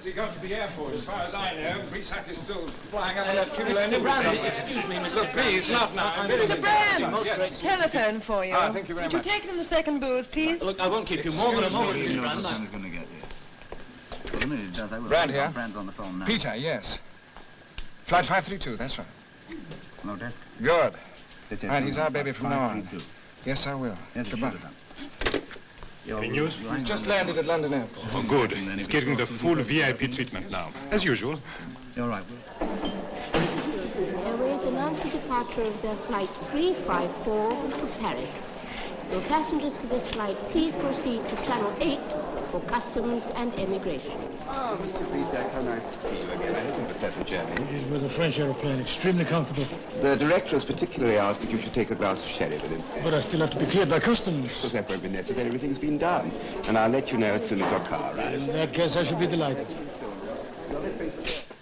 he got to the airport? As far as I know, Brissac is still flying up on that tubular Mr. Brand, excuse me, Mr. Look, please, not now. Mr. Brand! Yes. Telephone for you. Ah, thank you very much. Would you take it in the second booth, please? Look, I won't keep you more than a moment, You know Brand. what time is going to get here. Well, the minute it does, I will. Brand here. Brand's on the phone now. Peter, yes. Flight 532, that's right. No desk. Good. That's it. Right, he's our baby from now on. 532. Yes, I will. Yes, Goodbye. Any news? He's just landed at London Airport. Oh, good. He's getting the full VIP treatment now, as usual. You're right, Will. Airways announced the departure of their flight 354 to Paris. Your passengers for this flight, please proceed to Channel 8 for customs and immigration. Oh, Mr. Brissac, how nice to see you again. I hope you had a pleasant journey. It was a French aeroplane, extremely comfortable. The director has particularly asked that you should take a glass of sherry with him. But I still have to be cleared by customs. Because that won't be necessary. Everything's been done. And I'll let you know as soon as your car arrives. In that case, I shall be delighted.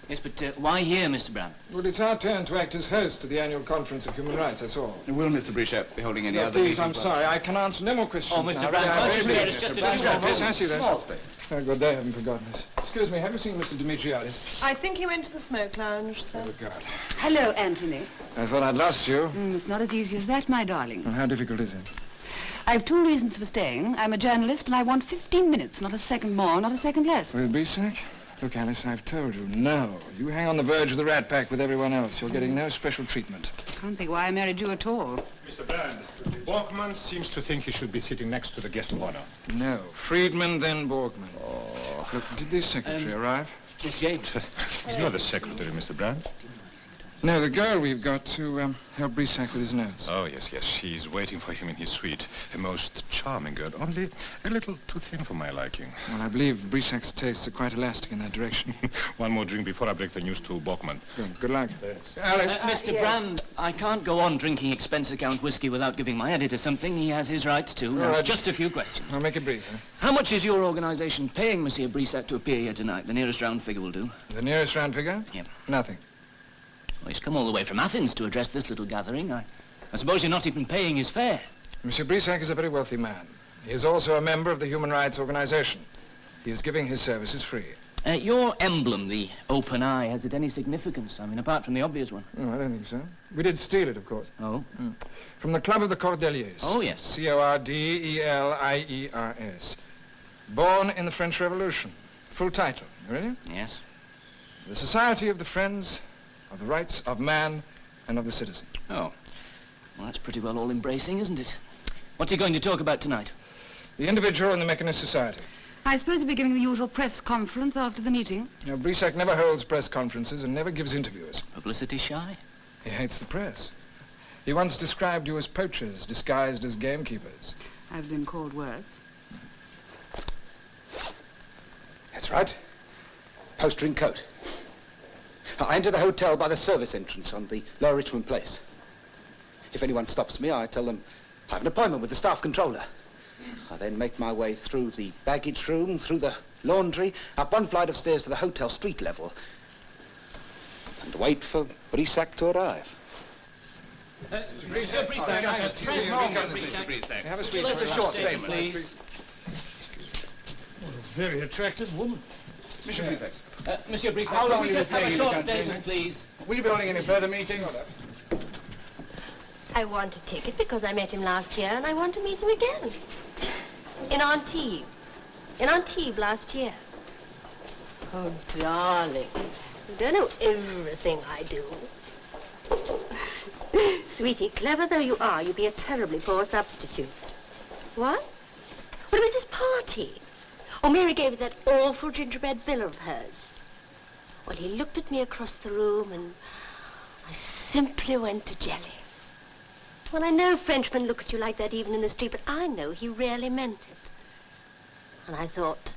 Yes, but why here, Mr. Brown? Well, it's our turn to act as host to the annual conference of human rights, that's all. Will Mr. Brissac be holding any No, other please, meetings? I'm sorry. I can answer no more questions. Oh, Mr. now. Brown, I'm won't very you busy. it's just a Yes, small I see that. Small thing. Oh, good, they haven't forgotten us. Excuse me, have you seen Mr. Dimitriadis? I think he went to the smoke lounge, sir. Oh, God. Hello, Anthony. I thought I'd lost you. It's not as easy as that, my darling. Well, how difficult is it? I've 2 reasons for staying. I'm a journalist, and I want 15 minutes, not a second more, not a second less. With Brissac? Look, Alice, I've told you, no. You hang on the verge of the rat pack with everyone else. You're getting no special treatment. Can't think why I married you at all. Mr. Brand, Borkman seems to think he should be sitting next to the guest of honor. No. Friedman, then Borgman. Oh. Look, did the secretary arrive? Miss James. You're the secretary, Mr. Brand. No, the girl we've got to help Brissac with his notes. Oh, yes, yes. She's waiting for him in his suite. A most charming girl, only a little too thin for my liking. Well, I believe Brissac's tastes are quite elastic in that direction. One more drink before I break the news to Borkman. Good luck. Alice. Mr. yes. Brand, I can't go on drinking expense account whiskey without giving my editor something. He has his rights too. Now, right. just a few questions. I'll make it brief. Huh? How much is your organisation paying Monsieur Brissac to appear here tonight? The nearest round figure will do. The nearest round figure? Yep. Nothing. Well, he's come all the way from Athens to address this little gathering. I suppose you're not even paying his fare. Monsieur Brissac is a very wealthy man. He is also a member of the Human Rights Organization. He is giving his services free. Your emblem, the open eye, has it any significance? I mean, apart from the obvious one. Oh, I don't think so. We did steal it, of course. Oh? From the Club of the Cordeliers. Oh, yes. C-O-R-D-E-L-I-E-R-S. Born in the French Revolution. Full title. You ready? Yes. The Society of the Friends of the Rights of Man and of the Citizen. Oh. Well, that's pretty well all-embracing, isn't it? What's he going to talk about tonight? The individual and the Mechanist Society. I suppose you'll be giving the usual press conference after the meeting. Now, Brissac never holds press conferences and never gives interviews. Publicity shy? He hates the press. He once described you as poachers disguised as gamekeepers. I've been called worse. That's right. Poster and coat. I enter the hotel by the service entrance on the Lower Richmond Place. If anyone stops me, I tell them I have an appointment with the staff controller. I then make my way through the baggage room, through the laundry, up one flight of stairs to the hotel street level, and wait for Brissac to arrive. Brissac, Have a speech. Just a short statement, please. What a very attractive woman. Mr. Brissac. Monsieur Brissac, How long could we will just it have take a you to short come to statement, me? please? Will you be holding any further meetings? I want a ticket because I met him last year and I want to meet him again. In Antibes. In Antibes last year. Oh, darling. You don't know everything I do. Sweetie, clever though you are, you'd be a terribly poor substitute. What? What about this party? Oh, Mary gave me that awful gingerbread villa of hers. Well, he looked at me across the room and I simply went to jelly. Well, I know Frenchmen look at you like that even in the street, but I know he really meant it. And I thought,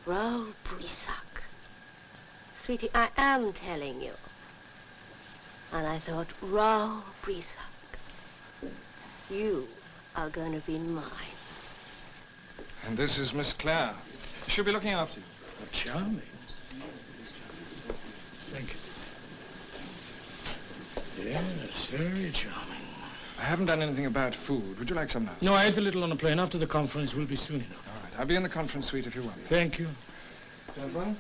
Raoul Brissac. Sweetie, I am telling you. And I thought, Raoul Brissac, you are going to be mine. And this is Miss Clare. She'll be looking after you. Oh, charming. Thank you. Yes, very charming. I haven't done anything about food. Would you like some now? No, I ate a little on the plane. After the conference, we'll be soon enough. All right. I'll be in the conference suite if you want. Thank you. Stand by.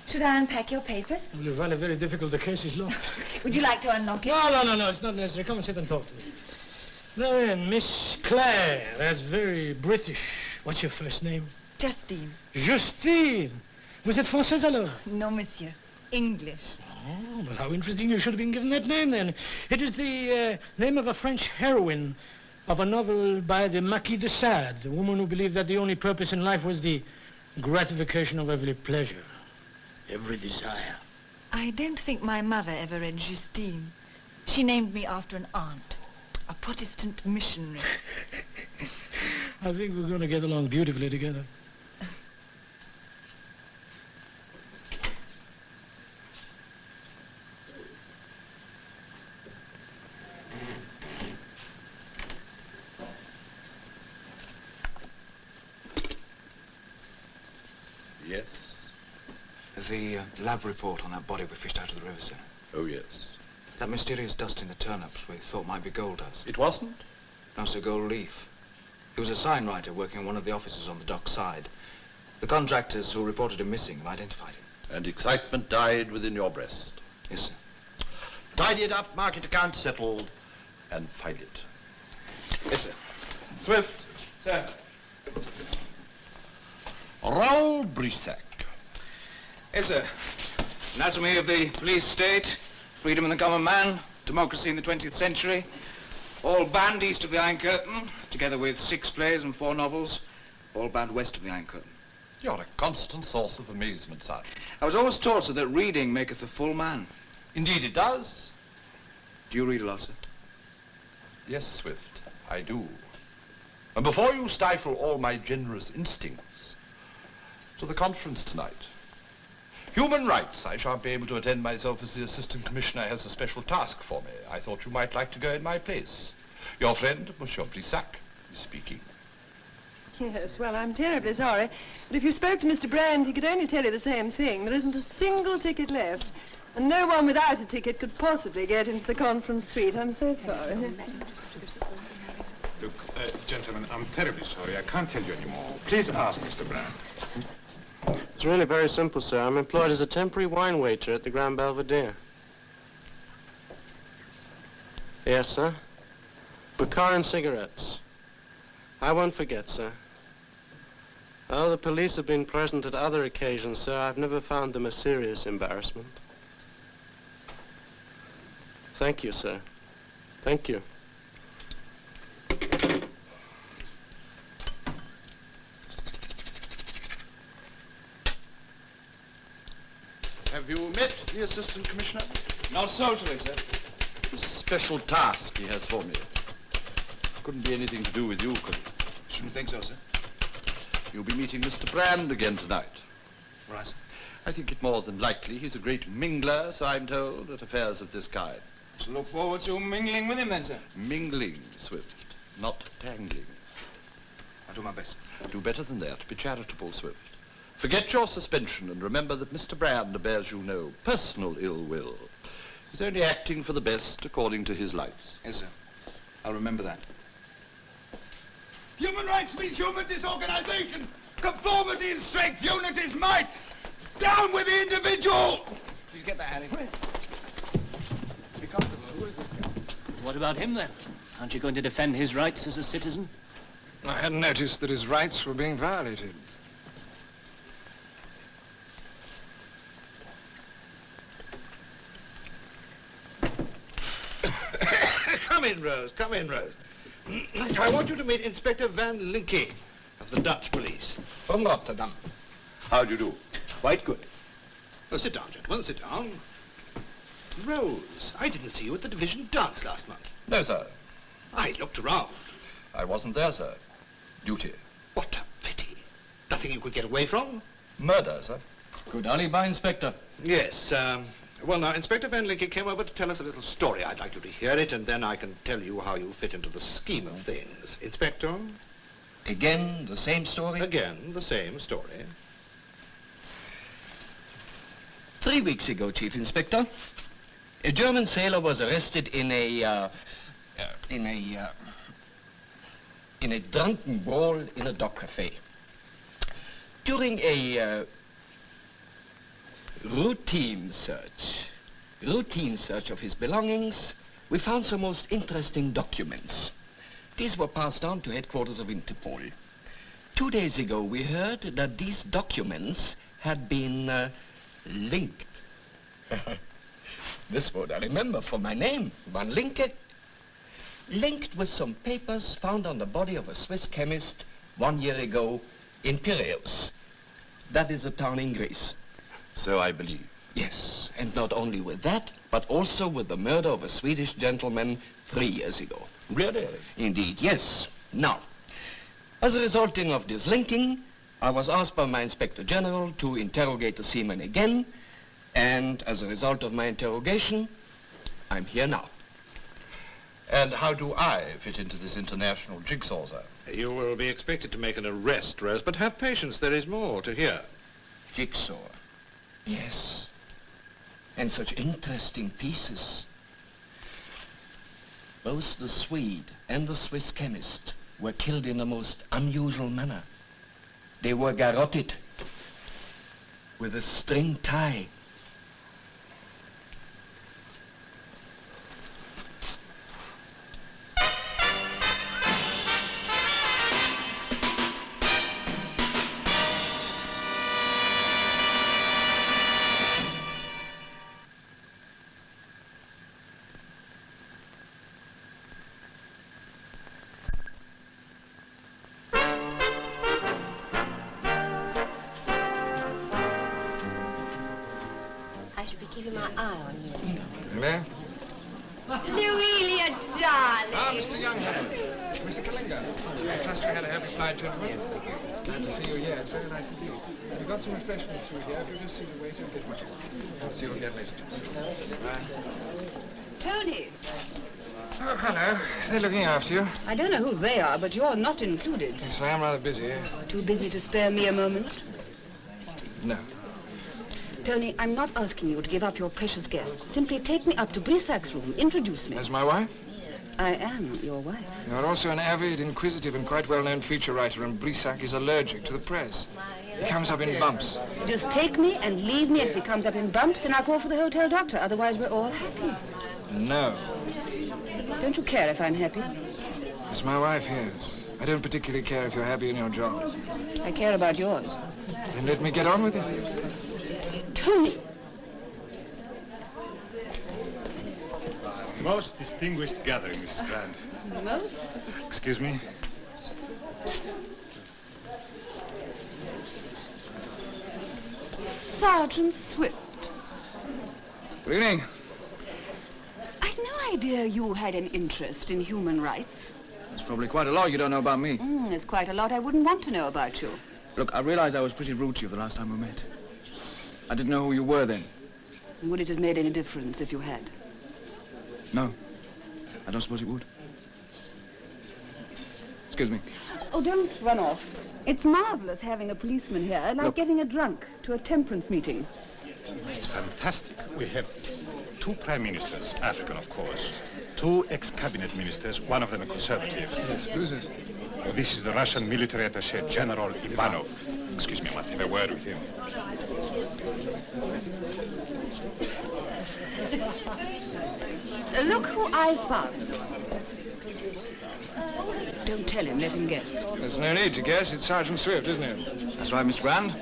Should I unpack your papers? Well, you find it very difficult. The case is locked. Would you like to unlock it? No. It's not necessary. Come and sit and talk to me. Now then, Miss Claire. That's very British. What's your first name? Justine. Justine. Vous êtes française alors? No, monsieur. English. Oh, well, how interesting. You should have been given that name then. It is the name of a French heroine of a novel by the Marquis de Sade, a woman who believed that the only purpose in life was the gratification of every pleasure, every desire. I don't think my mother ever read Justine. She named me after an aunt, a Protestant missionary. I think we're going to get along beautifully together. Yes? The lab report on that body we fished out of the river, sir. Oh, yes. That mysterious dust in the turnips we thought might be gold dust. It wasn't? No, sir, gold leaf. He was a sign writer working on one of the offices on the dock side. The contractors who reported him missing have identified him. And excitement died within your breast. Yes, sir. Tidy it up, market account settled, and find it. Yes, sir. Swift. Sir. Raoul Brissac. Yes, sir. Anatomy of the police state, freedom in the common man, democracy in the 20th century. All banned east of the Iron Curtain, together with 6 plays and 4 novels. All banned west of the Iron Curtain. You're a constant source of amazement, sir. I was always taught, sir, that reading maketh a full man. Indeed it does. Do you read a lot, sir? Yes, Swift, I do. And before you stifle all my generous instincts, to the conference tonight. Human rights. I shan't be able to attend myself as the assistant commissioner has a special task for me. I thought you might like to go in my place. Your friend, Monsieur Brissac, is speaking. Yes, well, I'm terribly sorry. But if you spoke to Mr. Brand, he could only tell you the same thing. There isn't a single ticket left. And no one without a ticket could possibly get into the conference suite. I'm so sorry. Look, gentlemen, I'm terribly sorry. I can't tell you anymore. Please ask Mr. Brand. It's really very simple, sir. I'm employed as a temporary wine waiter at the Grand Belvedere. Yes, sir. Bouquet and cigarettes. I won't forget, sir. Oh, the police have been present at other occasions, sir. I've never found them a serious embarrassment. Thank you, sir. Thank you. Have you met the assistant commissioner? Not socially, sir. A special task he has for me. Couldn't be anything to do with you, could it? Shouldn't think so, sir. You'll be meeting Mr. Brand again tonight. Right, sir. I think it more than likely he's a great mingler, so I'm told, at affairs of this kind. So look forward to mingling with him then, sir. Mingling, Swift, not tangling. I'll do my best. Do better than that. Be charitable, Swift. Forget your suspension and remember that Mr. Brand bears you no personal ill will. He's only acting for the best according to his lights. Yes, sir. I'll remember that. Human rights means human disorganization. Conformity is strength, unity is might. Down with the individual! Did you get that, Harry? Be comfortable. What about him, then? Aren't you going to defend his rights as a citizen? I hadn't noticed that his rights were being violated. Come in, Rose. Come in, Rose. I want you to meet Inspector Van Linke of the Dutch police. From Rotterdam. How do you do? Quite good. Well, sit down, gentlemen, sit down. Rose, I didn't see you at the division dance last month. No, sir. I looked around. I wasn't there, sir. Duty. What a pity. Nothing you could get away from? Murder, sir. Good alibi, Inspector. Yes, well, now, Inspector Van Linke came over to tell us a little story. I'd like you to hear it, and then I can tell you how you fit into the scheme of things. Inspector? Again, the same story? Again, the same story. 3 weeks ago, Chief Inspector, a German sailor was arrested in a drunken brawl in a dock cafe. During a routine search of his belongings, we found some most interesting documents. These were passed on to headquarters of Interpol. 2 days ago, we heard that these documents had been linked. This word I remember from my name, Van Linke. Linked with some papers found on the body of a Swiss chemist 1 year ago in Piraeus. That is a town in Greece. So I believe. Yes, and not only with that, but also with the murder of a Swedish gentleman 3 years ago. Really? Indeed, yes. Now, as a resulting of this linking, I was asked by my Inspector General to interrogate the seaman again, and as a result of my interrogation, I'm here now. And how do I fit into this international jigsaw, sir? You will be expected to make an arrest, Rose, but have patience, there is more to hear. Jigsaw. Yes. And such interesting pieces. Both the Swede and the Swiss chemist were killed in a most unusual manner. They were garroted with a string tie. Keeping my eye on you. Hello? Louisa, darling. Ah, Mr. Younghammer. Mr. Kalinga. I trust you had a happy flight, gentlemen. Glad to see you here. It's very nice indeed. We've got some refreshments through here. If you just see the waiter and get one. I'll see you again later. Bye. Tony! Oh, hello. They're looking after you. I don't know who they are, but you're not included. Yes, I am rather busy. Too busy to spare me a moment? No. Tony, I'm not asking you to give up your precious guest. Simply take me up to Brissac's room. Introduce me. As my wife? I am your wife. You're also an avid, inquisitive, and quite well-known feature writer, and Brissac is allergic to the press. He comes up in bumps. Just take me and leave me. If he comes up in bumps, then I'll call for the hotel doctor. Otherwise, we're all happy. No. Don't you care if I'm happy? As my wife hears, I don't particularly care if you're happy in your job. I care about yours. Then let me get on with it. Tony! Most distinguished gathering, Mrs. Grant. Most? Excuse me. Sergeant Swift. Good evening. I'd no idea you had an interest in human rights. There's probably quite a lot you don't know about me. There's quite a lot I wouldn't want to know about you. Look, I realize I was pretty rude to you the last time we met. I didn't know who you were then. Would it have made any difference if you had? No. I don't suppose it would. Excuse me. Oh, don't run off. It's marvelous having a policeman here, like Look. getting a drunk to a temperance meeting. It's fantastic. We have 2 prime ministers, African, of course. 2 ex-cabinet ministers, one of them a conservative. Yes, who's it? This is the Russian military attaché, General Ivanov. Excuse me, I must have a word with him. Look who I found. Don't tell him, let him guess. There's no need to guess. It's Sergeant Swift, isn't it? That's right, Mr. Brand.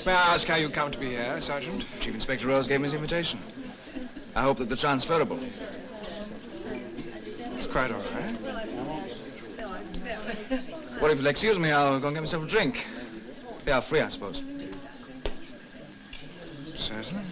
May I ask how you come to be here, Sergeant? Chief Inspector Rose gave me his invitation. I hope that the transferable. It's quite all right. Well, if you'll excuse me, I'll go and get myself a drink. They are free, I suppose. Certainly.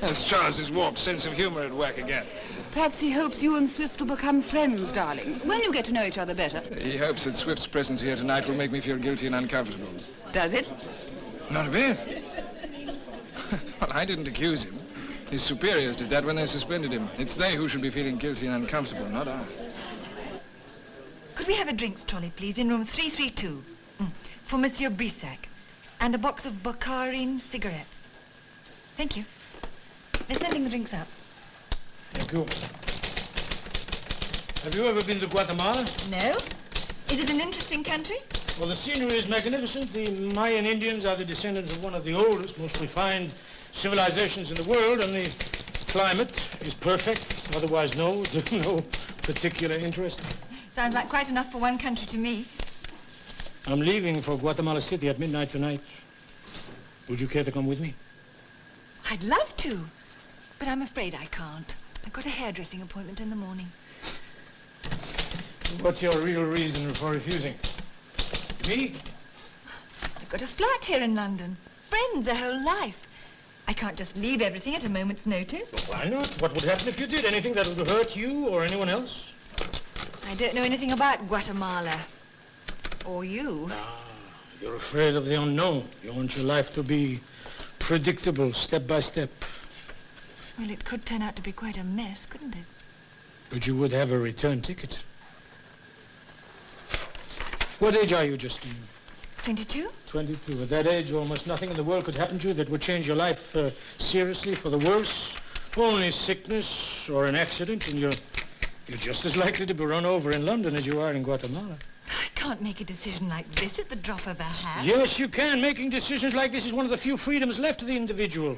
There's Charles's warped sense of humor at work again. Perhaps he hopes you and Swift will become friends, darling. When you get to know each other better. He hopes that Swift's presence here tonight will make me feel guilty and uncomfortable. Does it? Not a bit. Well, I didn't accuse him. His superiors did that when they suspended him. It's they who should be feeling guilty and uncomfortable, not I. Could we have a drinks trolley, please, in room 332? For Monsieur Brissac. And a box of Baccarin cigarettes. Thank you. They're sending the drinks up. Thank you. Have you ever been to Guatemala? No. Is it an interesting country? Well, the scenery is magnificent. The Mayan Indians are the descendants of one of the oldest, most refined civilizations in the world, and the climate is perfect. Otherwise, no particular interest. Sounds like quite enough for one country to me. I'm leaving for Guatemala City at midnight tonight. Would you care to come with me? I'd love to, but I'm afraid I can't. I've got a hairdressing appointment in the morning. What's your real reason for refusing? Me? I've got a flat here in London. Friends their whole life. I can't just leave everything at a moment's notice. Well, why not? What would happen if you did? Anything that would hurt you or anyone else? I don't know anything about Guatemala. Or you. Ah, you're afraid of the unknown. You want your life to be predictable, step by step. Well, it could turn out to be quite a mess, couldn't it? But you would have a return ticket. What age are you, Justine? 22? 22. At that age, almost nothing in the world could happen to you that would change your life seriously for the worse. Only sickness or an accident, and you're just as likely to be run over in London as you are in Guatemala. I can't make a decision like this at the drop of a hat. Yes, you can. Making decisions like this is one of the few freedoms left to the individual.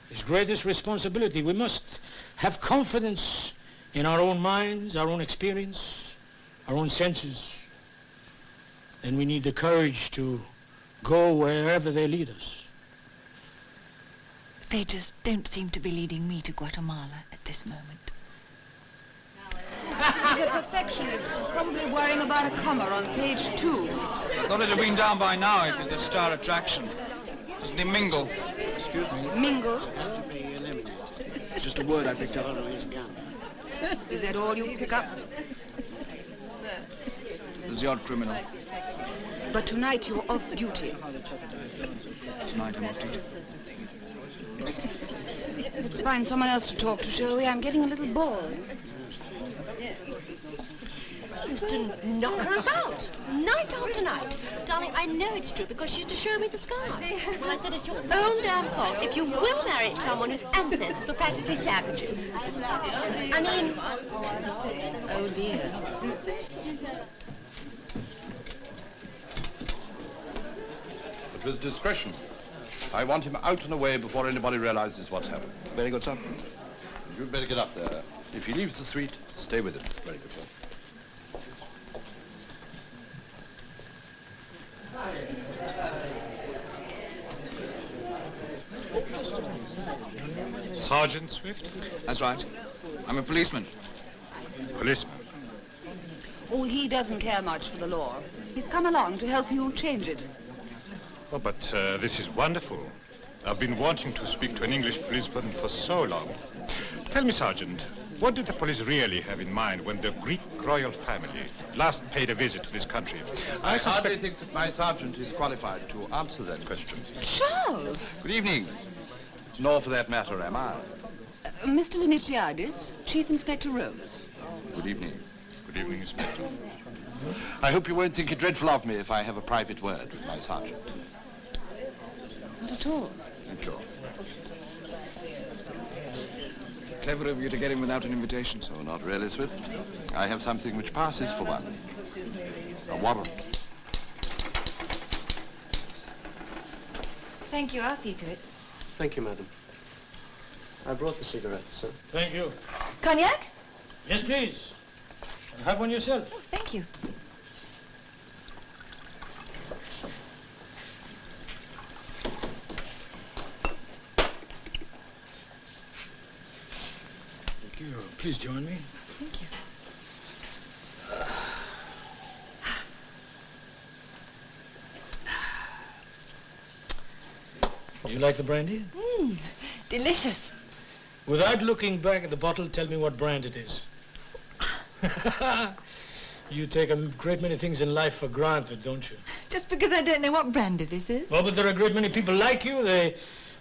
His greatest responsibility. We must have confidence in our own minds, our own experience, our own senses. Then we need the courage to go wherever they lead us. They just don't seem to be leading me to Guatemala at this moment. He's a perfectionist. He's probably worrying about a comma on page 2. I thought it had been down by now. It was the star attraction. Isn't it Mingle? Excuse me. Mingle? It's just a word I picked up. Is that all you pick up? There's the odd criminal. But tonight you're off duty. Tonight I'm off duty. Let's find someone else to talk to, shall we? I'm getting a little bored. Used to knock her about, night after night. Darling, I know it's true because she used to show me the scars. Well, I said it's your own damn fault if you will marry someone whose ancestors were practically savages. I mean... Oh, dear. But with discretion. I want him out and away before anybody realizes what's happened. Very good, sir. You'd better get up there. If he leaves the street, stay with him. Very good, sir. Sergeant Swift? That's right. I'm a policeman. Policeman? Oh, he doesn't care much for the law. He's come along to help you change it. Oh, but this is wonderful. I've been wanting to speak to an English policeman for so long. Tell me, Sergeant, what did the police really have in mind when the Greek royal family last paid a visit to this country? I hardly think that my sergeant is qualified to answer that question. Charles! Good evening. Nor, for that matter, am I. Mr. Dimitriadis, Chief Inspector Rose. Good evening. Good evening, Inspector. I hope you won't think it dreadful of me if I have a private word with my sergeant. Not at all. Thank you. Clever of you to get him without an invitation. So not really, Swift. I have something which passes for one. A warrant. Thank you. I'll see to it. Thank you, madam. I brought the cigarettes, sir. Thank you. Cognac? Yes, please. Have one yourself. Oh, thank you. Thank you. Please join me. Thank you. Do you like the brandy? Delicious. Without looking back at the bottle, tell me what brand it is. You take a great many things in life for granted, don't you? Just because I don't know what brand it is. Oh, but there are a great many people like you. They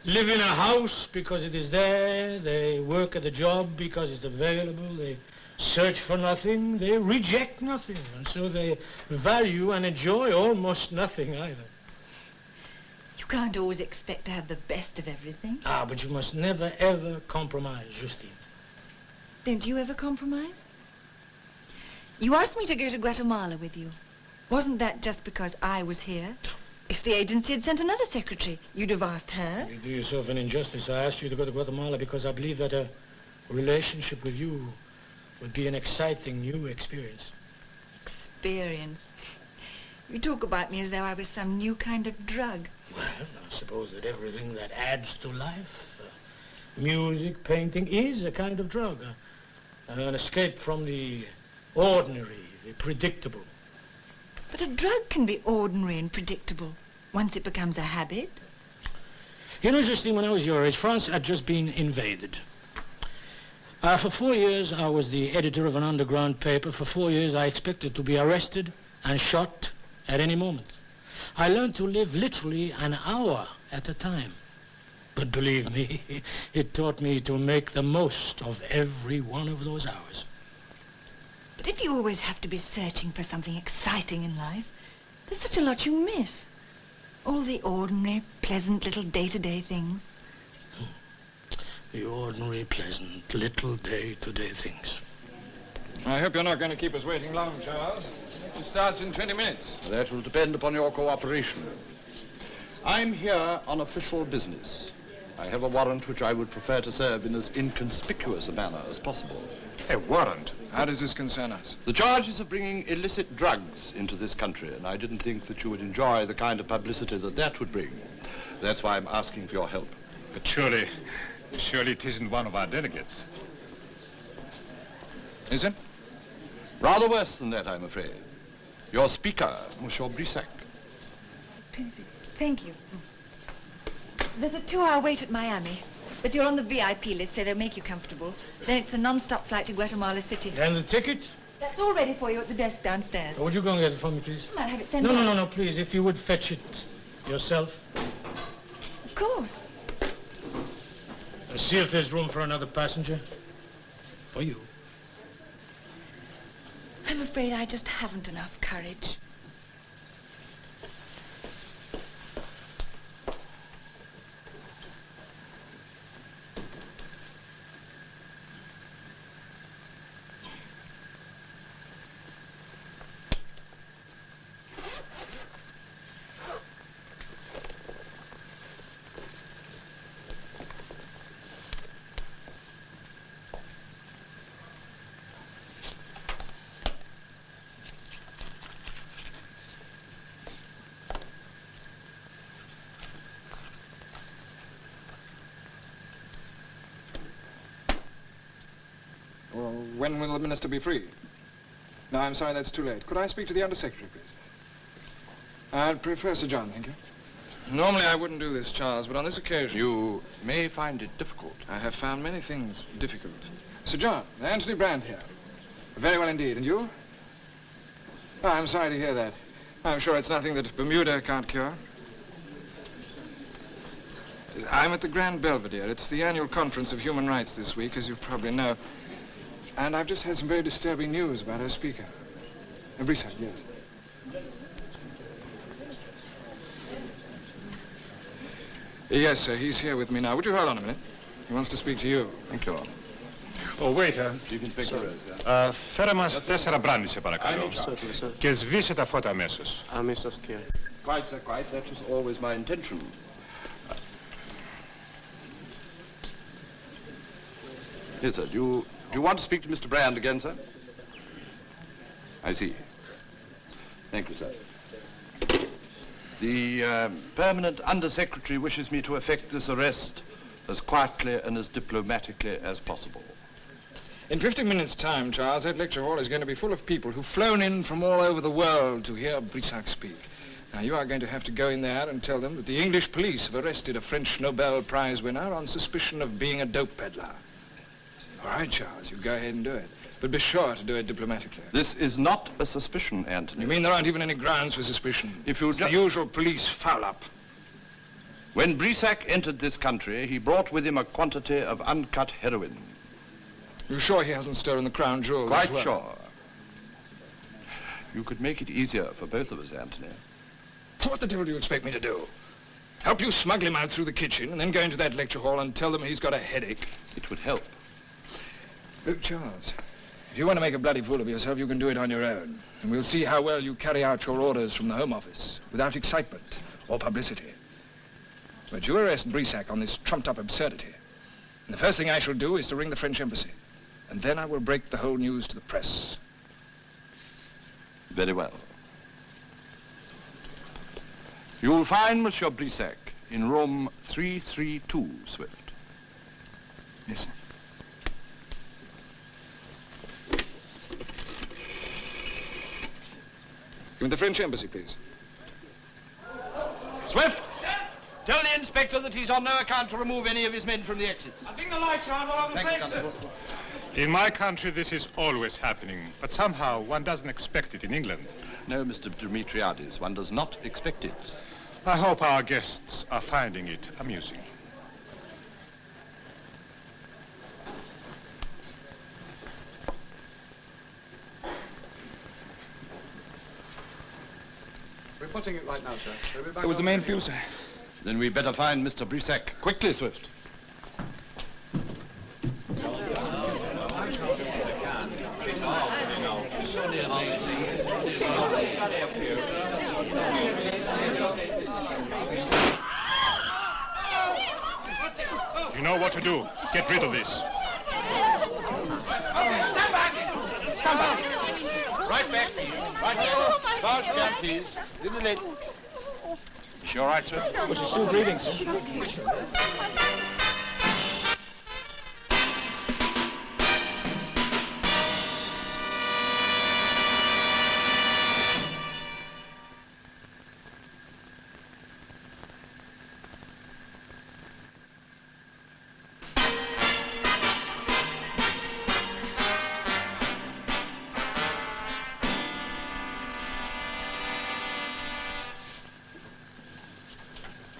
live in a house because it is there. They work at a job because it's available. They search for nothing, they reject nothing. And so they value and enjoy almost nothing either. You can't always expect to have the best of everything. Ah, but you must never, ever compromise, Justine. Didn't you ever compromise? You asked me to go to Guatemala with you. Wasn't that just because I was here? If the agency had sent another secretary, you'd have asked her. You do yourself an injustice. I asked you to go to Guatemala because I believe that a relationship with you would be an exciting new experience. Experience? You talk about me as though I was some new kind of drug. Well, I suppose that everything that adds to life, music, painting, is a kind of drug. An escape from the ordinary, the predictable. But a drug can be ordinary and predictable once it becomes a habit. You know, Justine, when I was your age, France had just been invaded. For 4 years, I was the editor of an underground paper. For 4 years, I expected to be arrested and shot at any moment. I learned to live literally an hour at a time. But believe me, it taught me to make the most of every one of those hours. But if you always have to be searching for something exciting in life, there's such a lot you miss. All the ordinary, pleasant little day-to-day things. The ordinary, pleasant, little day-to-day things. I hope you're not going to keep us waiting long, Charles. It starts in 20 minutes. That will depend upon your cooperation. I'm here on official business. I have a warrant which I would prefer to serve in as inconspicuous a manner as possible. A warrant? How does this concern us? The charge is of bringing illicit drugs into this country, and I didn't think that you would enjoy the kind of publicity that that would bring. That's why I'm asking for your help. But surely it isn't one of our delegates. Is it? Rather worse than that, I'm afraid. Your speaker, Monsieur Brissac. Thank you. There's a 2-hour wait at Miami, but you're on the VIP list, so they'll make you comfortable. Then it's a non-stop flight to Guatemala City. And the ticket? That's all ready for you at the desk downstairs. Would you go and get it for me, please? I might have it sent No, please. If you would fetch it yourself. Of course. See if there's room for another passenger. For you. I'm afraid I just haven't enough courage. When will the minister be free? No, I'm sorry, that's too late. Could I speak to the Undersecretary, please? I'd prefer Sir John, thank you. Normally I wouldn't do this, Charles, but on this occasion... You may find it difficult. I have found many things difficult. Sir John, Anthony Brand here. Very well indeed. And you? Oh, I'm sorry to hear that. I'm sure it's nothing that Bermuda can't cure. I'm at the Grand Belvedere. It's the annual conference of human rights this week, as you probably know. And I've just had some very disturbing news about our speaker. Brissac, yes. Yes, sir, he's here with me now. Would you hold on a minute? He wants to speak to you. Thank you. Oh, waiter. Φέρε μας 4 μπράντι, σε παρακαλώ. Και σβήσε τα φώτα αμέσως. Αμέσως, κύριε. Quite, sir, quite. That was always my intention. Yes, sir. Do you want to speak to Mr. Brand again, sir? I see. Thank you, sir. The permanent Undersecretary wishes me to effect this arrest as quietly and as diplomatically as possible. In 15 minutes' time, Charles, that lecture hall is going to be full of people who've flown in from all over the world to hear Brissac speak. Now, you are going to have to go in there and tell them that the English police have arrested a French Nobel Prize winner on suspicion of being a dope peddler. All right, Charles, you go ahead and do it. But be sure to do it diplomatically. This is not a suspicion, Anthony. You mean there aren't even any grounds for suspicion? If you it's the usual police foul-up. When Brissac entered this country, he brought with him a quantity of uncut heroin. You're sure he hasn't stolen the crown jewels? Quite as well? sure. You could make it easier for both of us, Anthony. What the devil do you expect me to do? Help you smuggle him out through the kitchen and then go into that lecture hall and tell them he's got a headache? It would help. Look, Charles, if you want to make a bloody fool of yourself, you can do it on your own. And we'll see how well you carry out your orders from the Home Office without excitement or publicity. But you arrest Brissac on this trumped-up absurdity. And the first thing I shall do is to ring the French embassy. And then I will break the whole news to the press. Very well. You'll find Monsieur Brissac in room 332, Swift. Yes, sir. Give me the French embassy, please. Swift! Tell the inspector that he's on no account to remove any of his men from the exits. I'll bring the lights round all over the place, sir. In my country, this is always happening, but somehow one doesn't expect it in England. No, Mr. Dimitriadis, one does not expect it. I hope our guests are finding it amusing. Reporting it right now, sir. We'll be back It was the on main fuse, sir. Then we better find Mr. Brissac. Quickly, Swift. You know what to do. Get rid of this. Stand back! Stand back! Right back, please. Right back. Charge down, please. In the lid. Is she all right, sir? Well, she's still breathing, sir.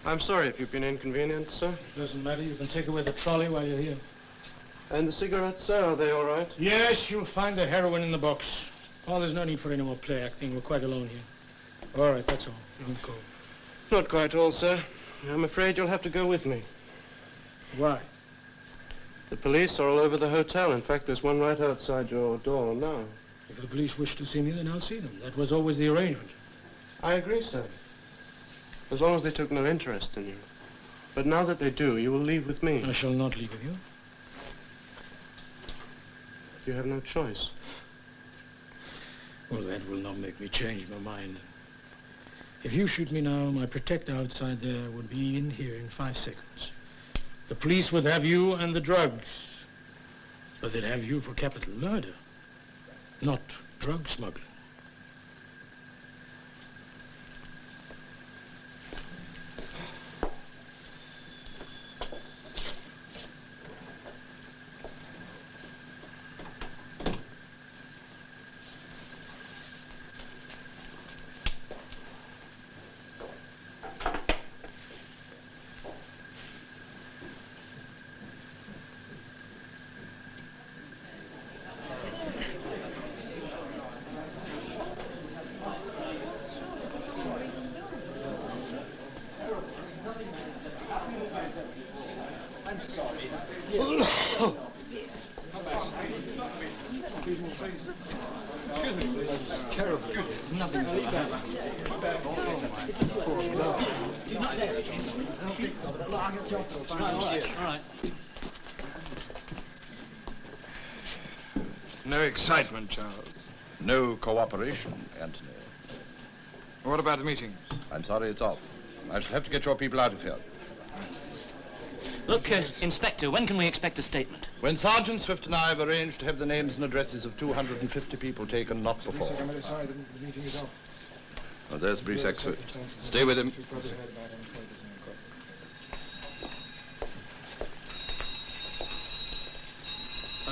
I'm sorry if you've been inconvenienced, sir. Doesn't matter. You can take away the trolley while you're here. And the cigarettes, sir, are they all right? Yes, you'll find the heroin in the box. Oh, there's no need for any more play acting. We're quite alone here. All right, that's all. You can go. Not quite all, sir. I'm afraid you'll have to go with me. Why? The police are all over the hotel. In fact, there's one right outside your door now. If the police wish to see me, then I'll see them. That was always the arrangement. I agree, sir. As long as they took no interest in you. But now that they do, you will leave with me. I shall not leave with you. You have no choice. Well, that will not make me change my mind. If you shoot me now, my protector outside there would be in here in 5 seconds. The police would have you and the drugs. But they'd have you for capital murder, not drug smuggling. No excitement, Charles. No cooperation, Anthony. What about the meeting? I'm sorry it's off. I shall have to get your people out of here. Look, Inspector, when can we expect a statement? When Sergeant Swift and I have arranged to have the names and addresses of 250 people taken, not before. Well, there's Brissac Swift. Stay with him.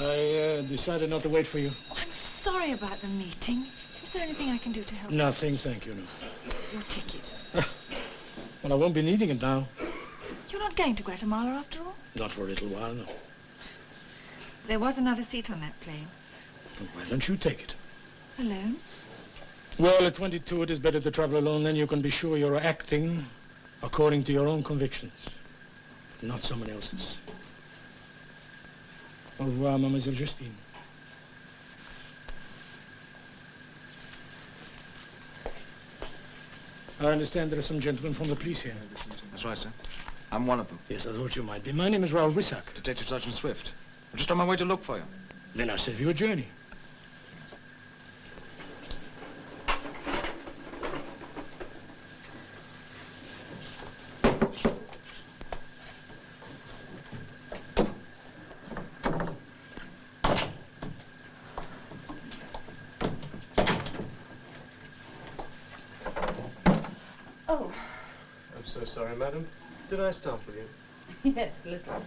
I decided not to wait for you. I'm sorry about the meeting. Is there anything I can do to help? Nothing, thank you, no. Your ticket. Well, I won't be needing it now. You're not going to Guatemala after all? Not for a little while, no. There was another seat on that plane. Why don't you take it? Alone? Well, at 22, it is better to travel alone. Then you can be sure you're acting according to your own convictions, not someone else's. Au revoir, Mademoiselle Justine. I understand there are some gentlemen from the police here. That's right, sir. I'm one of them. Yes, I thought you might be. My name is Raoul Brissac. Detective Sergeant Swift. I'm just on my way to look for you. Then I'll save you a journey. Oh. I'm so sorry, madam. Did I startle you? Yes, a little.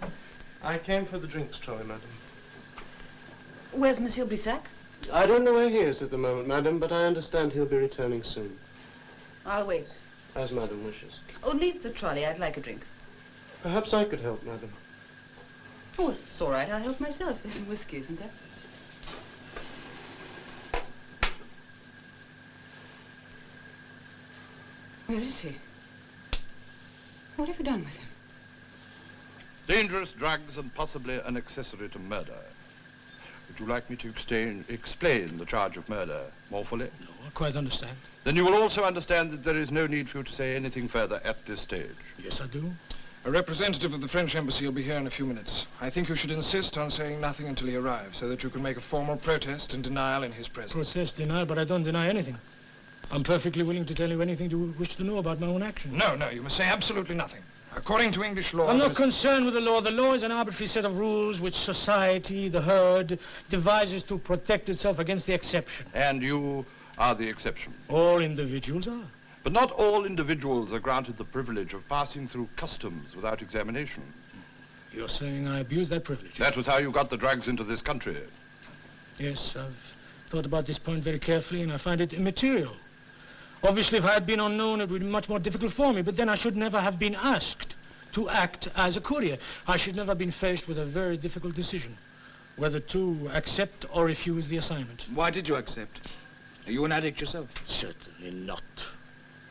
I came for the drinks trolley, madam. Where's Monsieur Brissac? I don't know where he is at the moment, madam, but I understand he'll be returning soon. I'll wait. As madam wishes. Oh, leave the trolley. I'd like a drink. Perhaps I could help, madam. Oh, it's all right. I'll help myself. There's whiskey, isn't there? Where is he? What have you done with him? Dangerous drugs and possibly an accessory to murder. Would you like me to explain the charge of murder more fully? No, I quite understand. Then you will also understand that there is no need for you to say anything further at this stage. Yes, I do. A representative of the French embassy will be here in a few minutes. I think you should insist on saying nothing until he arrives, so that you can make a formal protest and denial in his presence. Protest, denial, but I don't deny anything. I'm perfectly willing to tell you anything you wish to know about my own actions. No, no, you must say absolutely nothing. According to English law... I'm not concerned with the law. The law is an arbitrary set of rules which society, the herd, devises to protect itself against the exception. And you are the exception. All individuals are. But not all individuals are granted the privilege of passing through customs without examination. You're saying I abuse that privilege? That was how you got the drugs into this country. Yes, I've thought about this point very carefully, and I find it immaterial. Obviously, if I had been unknown, it would be much more difficult for me, but then I should never have been asked to act as a courier. I should never have been faced with a very difficult decision, whether to accept or refuse the assignment. Why did you accept? Are you an addict yourself? Certainly not.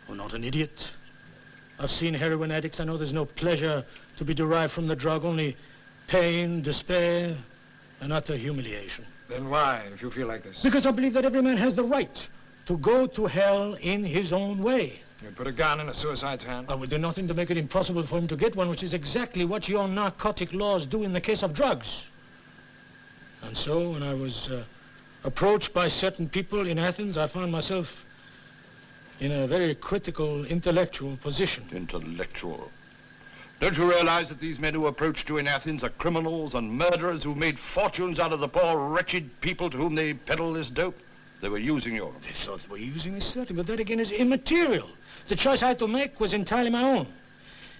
Or not an idiot. I've seen heroin addicts. I know there's no pleasure to be derived from the drug, only pain, despair, and utter humiliation. Then why, if you feel like this? Because I believe that every man has the right to go to hell in his own way. You'd put a gun in a suicide's hand? I would do nothing to make it impossible for him to get one, which is exactly what your narcotic laws do in the case of drugs. And so, when I was approached by certain people in Athens, I found myself in a very critical intellectual position. Intellectual? Don't you realize that these men who approached you in Athens are criminals and murderers who made fortunes out of the poor, wretched people to whom they peddle this dope? They were using you. They thought they were using me, certainly, but that again is immaterial. The choice I had to make was entirely my own.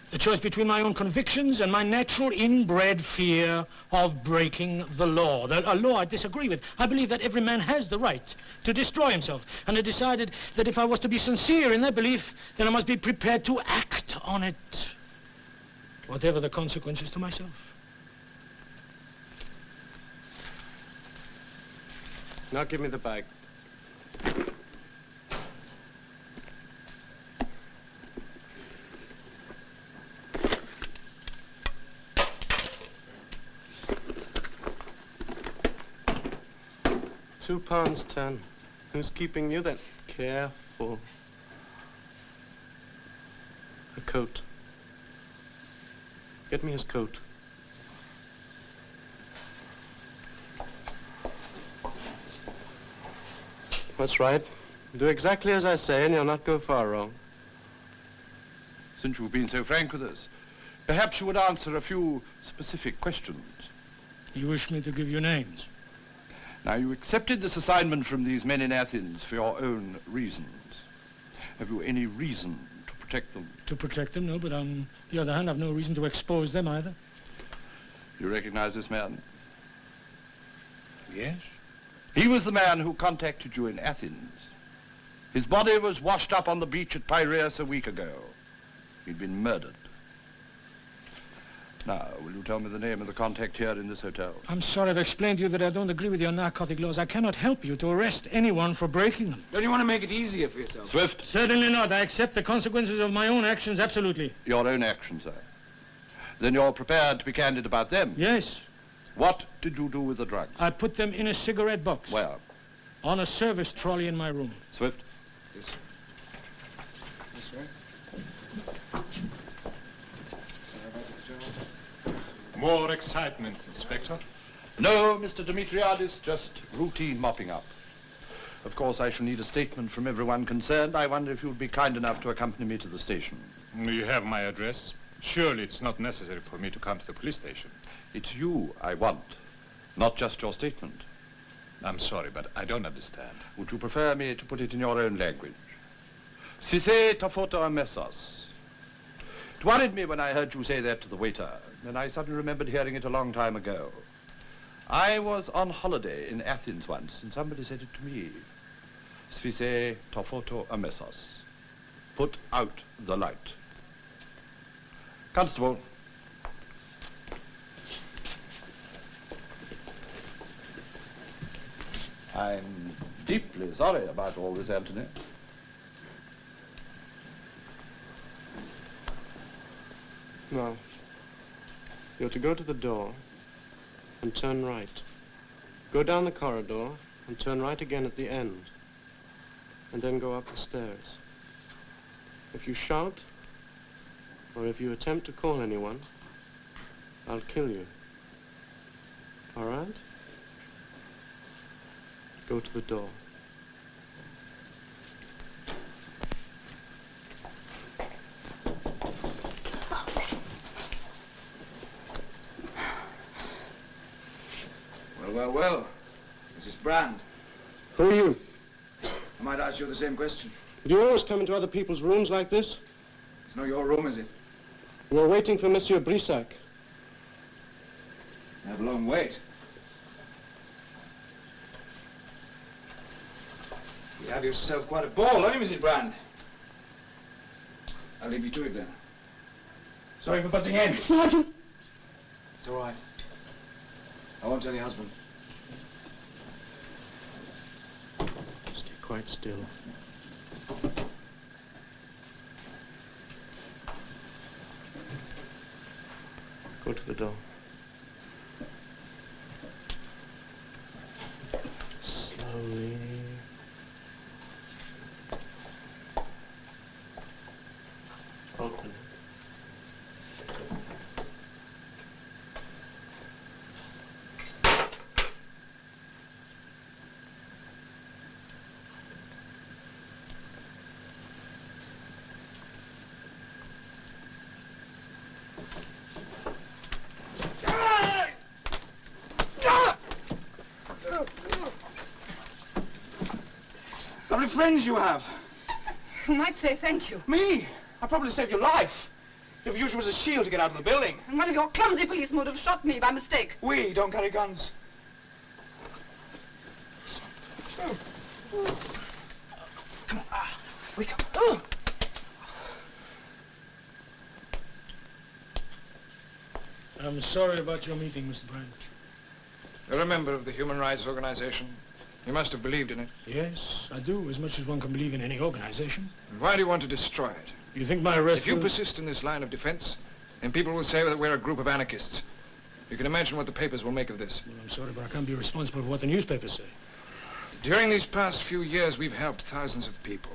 The choice between my own convictions and my natural inbred fear of breaking the law. A law I disagree with. I believe that every man has the right to destroy himself. And I decided that if I was to be sincere in that belief, then I must be prepared to act on it, whatever the consequences to myself. Now give me the bag. £2.10. Who's keeping you then? Careful. A coat. Get me his coat. That's right. Do exactly as I say and you'll not go far wrong. Since you've been so frank with us, perhaps you would answer a few specific questions. You wish me to give you names? Now, you accepted this assignment from these men in Athens for your own reasons. Have you any reason to protect them? To protect them, no, but on the other hand, I've no reason to expose them either. You recognize this man? Yes. He was the man who contacted you in Athens. His body was washed up on the beach at Piraeus a week ago. He'd been murdered. Now, will you tell me the name of the contact here in this hotel? I'm sorry, I've explained to you that I don't agree with your narcotic laws. I cannot help you to arrest anyone for breaking them. Don't you want to make it easier for yourself? Swift? Certainly not. I accept the consequences of my own actions, absolutely. Your own actions, sir. Then you're prepared to be candid about them? Yes. What did you do with the drugs? I put them in a cigarette box. Where? On a service trolley in my room. Swift? Yes, sir. Yes, sir. More excitement, Inspector? No, Mr. Dimitriadis, just routine mopping up. Of course, I shall need a statement from everyone concerned. I wonder if you'd be kind enough to accompany me to the station. You have my address. Surely it's not necessary for me to come to the police station. It's you I want, not just your statement. I'm sorry, but I don't understand. Would you prefer me to put it in your own language? Sise ta foto mesos. It worried me when I heard you say that to the waiter, and I suddenly remembered hearing it a long time ago. I was on holiday in Athens once, and somebody said it to me. Sphise ta foto mesos. Put out the light. Constable. I'm deeply sorry about all this, Anthony. No. You're to go to the door and turn right. Go down the corridor and turn right again at the end. And then go up the stairs. If you shout, or if you attempt to call anyone, I'll kill you. All right? Go to the door. Well, Mrs. Brand. Who are you? I might ask you the same question. Do you always come into other people's rooms like this? It's not your room, is it? We're waiting for Monsieur Brissac. I have a long wait. You have yourself quite a ball, haven't you, Mrs. Brand? I'll leave you to it then. Sorry for butting in. Sergeant! It's all right. I won't tell your husband. Stay quite still. Go to the door. Slowly. Open it. How many friends you have? You might say thank you. Me? I probably saved your life. You've used you as a shield to get out of the building. And one of your clumsy policemen would have shot me by mistake. We don't carry guns. Come on. Wake up. Oh. I'm sorry about your meeting, Mr. Brand. You're a member of the Human Rights Organization. You must have believed in it. Yes, I do, as much as one can believe in any organization. And why do you want to destroy it? You think my arrest If you will... persist in this line of defense, then people will say that we're a group of anarchists. You can imagine what the papers will make of this. Well, I'm sorry, but I can't be responsible for what the newspapers say. During these past few years, we've helped thousands of people.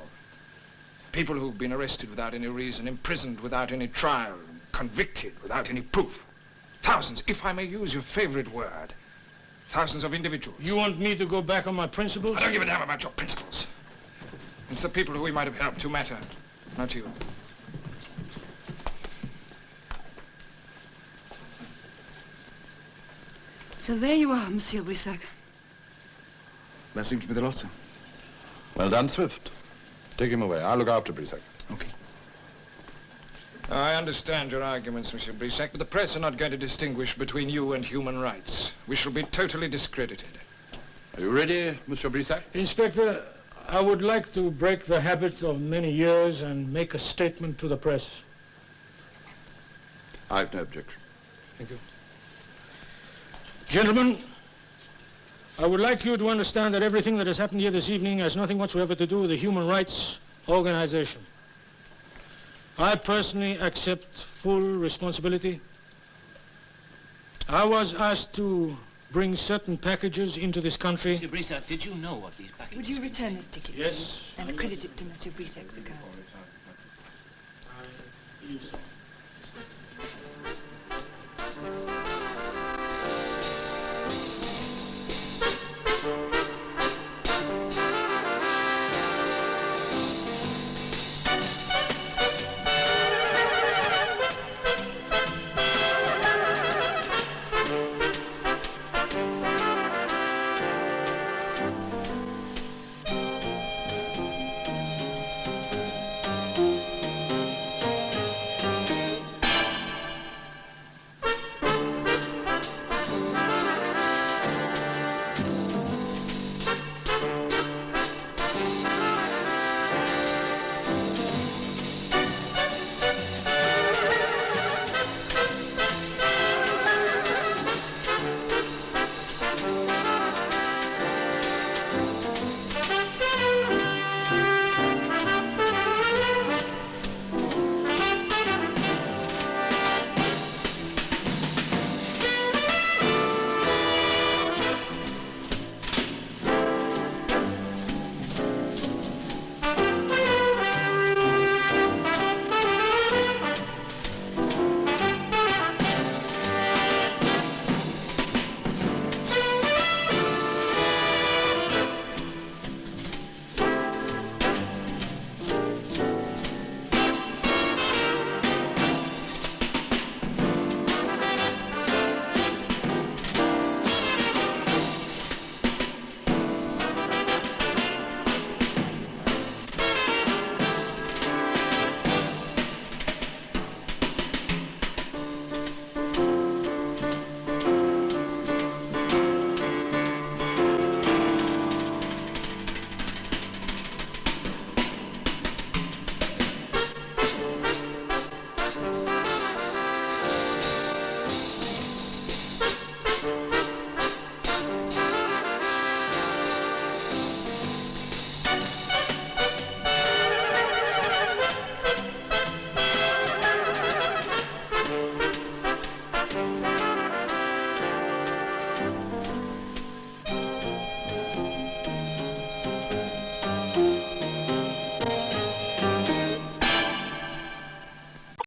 People who've been arrested without any reason, imprisoned without any trial, convicted without any proof. Thousands, if I may use your favorite word. Thousands of individuals. You want me to go back on my principles? I don't give a damn about your principles. It's the people who we might have helped who matter, not you. So there you are, Monsieur Brissac. That seems to be the lot, sir. Well done, Swift. Take him away. I'll look after Brissac. Okay. I understand your arguments, Monsieur Brissac, but the press are not going to distinguish between you and human rights. We shall be totally discredited. Are you ready, Monsieur Brissac? Inspector, I would like to break the habit of many years and make a statement to the press. I've no objection. Thank you. Gentlemen, I would like you to understand that everything that has happened here this evening has nothing whatsoever to do with the human rights organization. I personally accept full responsibility. I was asked to bring certain packages into this country. Mr. Brissac, did you know what these packages Would you return this ticket? Yes. And credit it to Monsieur Brissac's account?